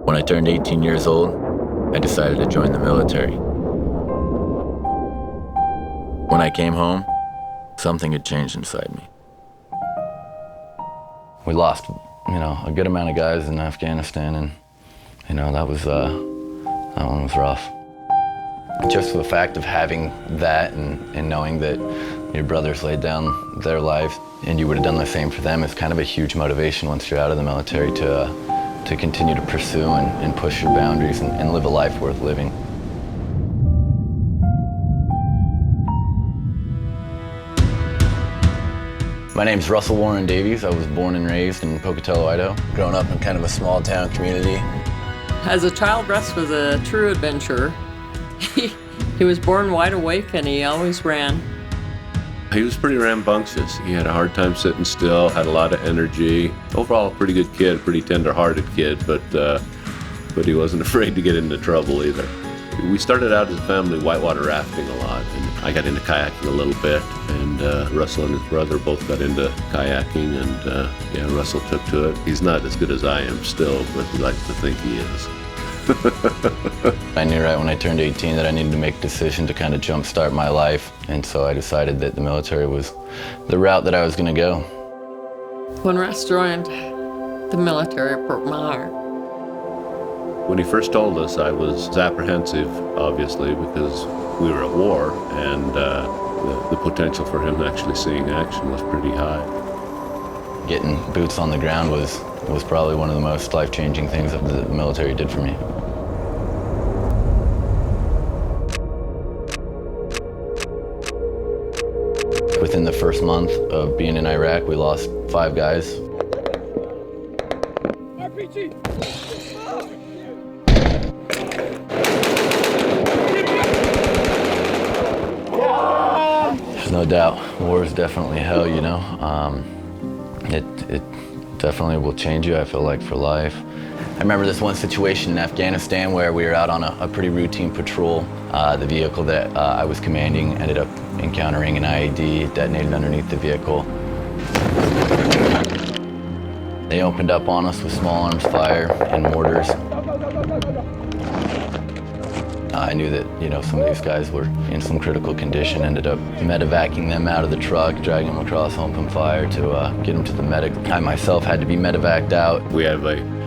When I turned 18 years old, I decided to join the military. When I came home, something had changed inside me. We lost, a good amount of guys in Afghanistan, and, that one was rough. Just the fact of having that and knowing that your brothers laid down their lives and you would have done the same for them is kind of a huge motivation once you're out of the military to continue to pursue and push your boundaries and live a life worth living. My name's Russell Warren Davies. I was born and raised in Pocatello, Idaho. Growing up in kind of a small town community. As a child, Russ was a true adventurer. He was born wide awake and he always ran. He was pretty rambunctious. He had a hard time sitting still, had a lot of energy. Overall, a pretty good kid, pretty tender-hearted kid, but he wasn't afraid to get into trouble either. We started out as a family whitewater rafting a lot, and I got into kayaking a little bit, and Russell and his brother both got into kayaking, and Russell took to it. He's not as good as I am still, but he likes to think he is. I knew right when I turned 18 that I needed to make a decision to kind of jumpstart my life, and so I decided that the military was the route that I was going to go. When Russ joined the military, it broke my heart. When he first told us, I was apprehensive, obviously, because we were at war, and the potential for him actually seeing action was pretty high. Getting boots on the ground was probably one of the most life-changing things that the military did for me. Within the first month of being in Iraq, we lost 5 guys. RPG. There's no doubt, war is definitely hell, It definitely will change you, I feel like, for life. I remember this one situation in Afghanistan where we were out on a pretty routine patrol. The vehicle that I was commanding ended up encountering an IED. It detonated underneath the vehicle. They opened up on us with small arms fire and mortars. I knew that, some of these guys were in some critical condition. Ended up medevacing them out of the truck, dragging them across open fire to get them to the medic. I myself had to be medevaced out. We have a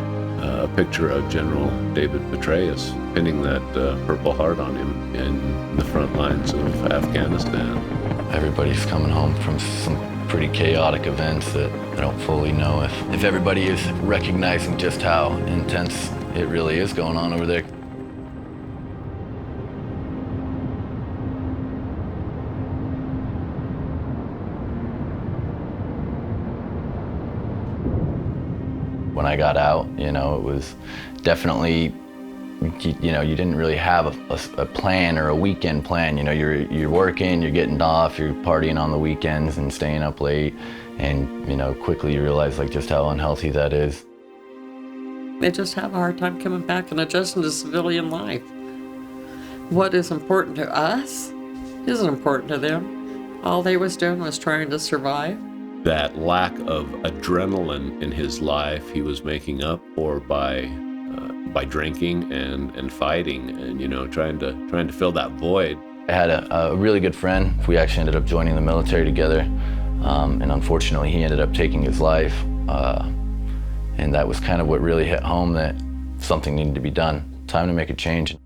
picture of General David Petraeus pinning that Purple Heart on him in the front lines of Afghanistan. Everybody's coming home from some pretty chaotic events that I don't fully know if everybody is recognizing just how intense it really is going on over there. When I got out, it was definitely, you didn't really have a plan or a weekend plan. You're working, you're getting off, you're partying on the weekends and staying up late, and quickly you realize just how unhealthy that is. They just have a hard time coming back and adjusting to civilian life. What is important to us isn't important to them. All they was doing was trying to survive. That lack of adrenaline in his life he was making up for by drinking and fighting and trying to fill that void. I had a really good friend. We actually ended up joining the military together, and unfortunately he ended up taking his life, and that was kind of what really hit home that something needed to be done. Time to make a change.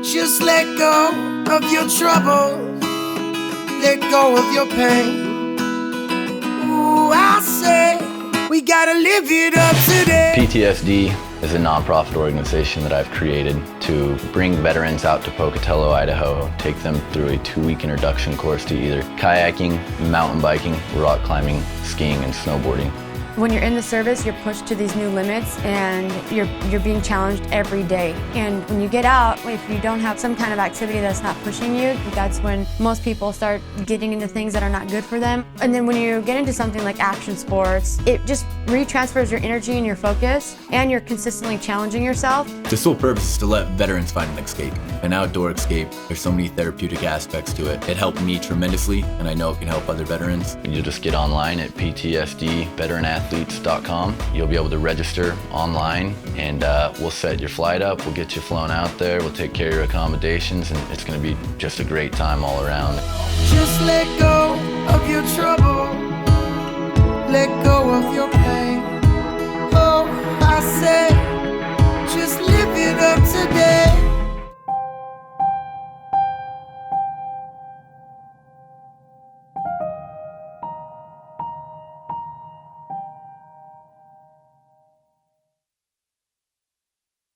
Just let go of your troubles, let go of your pain. Ooh, I say, we gotta live it up today. PTSD is a nonprofit organization that I've created to bring veterans out to Pocatello, Idaho, take them through a 2-week introduction course to either kayaking, mountain biking, rock climbing, skiing, and snowboarding. When you're in the service, you're pushed to these new limits and you're being challenged every day. And when you get out, if you don't have some kind of activity that's not pushing you, that's when most people start getting into things that are not good for them. And then when you get into something like action sports, it just retransfers your energy and your focus, and you're consistently challenging yourself. The sole purpose is to let veterans find an escape, an outdoor escape. There's so many therapeutic aspects to it. It helped me tremendously, and I know it can help other veterans. You'll just get online at PTSDveteranathletes.com. You'll be able to register online, and we'll set your flight up. We'll get you flown out there. We'll take care of your accommodations, and it's going to be just a great time all around. Just let go of your trouble. Let go of your pain.